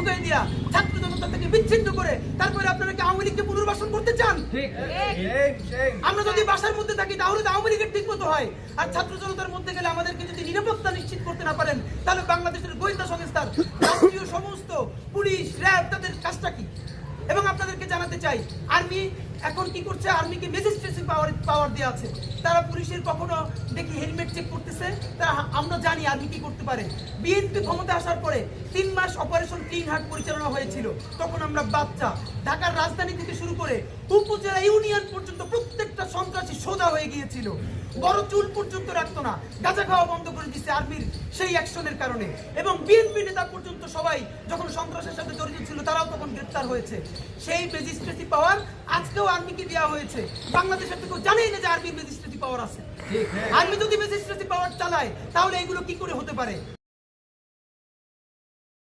ঢুকাই দিয়া ছাত্র জনতা থেকে বিচ্ছিন্ন করে তারপরে আপনারা কি আওয়ামী লীগকে পুনর্বাসন করতে চান? আমরা যদি বাসার মধ্যে থাকি তাহলে তো আওয়ামী লীগের ঠিক মতো হয়, আর ছাত্র জনতার মধ্যে গেলে আমাদেরকে যদি নিরাপত্তা নিশ্চিত করতে না পারেন তাহলে বাংলাদেশের গোয়েন্দা সংস্থার রাষ্ট্রীয় সমস্ত পুলিশ র্যাব তাদের কাজটা কি? এবং আপনাদেরকে জানাতে চাই, আর্মি এখন কি করছে? আর্মিকে ম্যাজিস্ট্রেসি পাওয়ার দেওয়া আছে। তারা পুলিশের কখনো দেখি হেলমেট চেক করতেছে, তারা আমরা জানি আর্মি কি করতে পারে। বিএনপি ক্ষমতা আসার পরে 3 মাস অপারেশন ক্লিন হার্ট পরিচালনা হয়েছিল, তখন আমরা বাচ্চা ঢাকার রাজধানী থেকে শুরু করে উপজেলা ইউনিয়ন পর্যন্ত প্রত্যেকটা সন্ত্রাসী সোজা হয়ে গিয়েছিল, বড় চুল পর্যন্ত রাখতো না, গাঁজা খাওয়া বন্ধ করে দিচ্ছে আর্মির সেই অ্যাকশনের কারণে। এবং বিএনপি নেতা পর্যন্ত সবাই যখন সন্ত্রাসের সাথে জড়িত ছিল তারাও তখন গ্রেপ্তার হয়েছে। সেই ম্যাজিস্ট্রেসি পাওয়ার আজকেও আর্মিকে দেওয়া হয়েছে। বাংলাদেশের তো কেউ জানেই না যে আর্মির ম্যাজিস্ট্রেসি পাওয়ার আছে। আর্মি যদি ম্যাজিস্ট্রেসি পাওয়ার চালায় তাহলে এগুলো কি করে হতে পারে?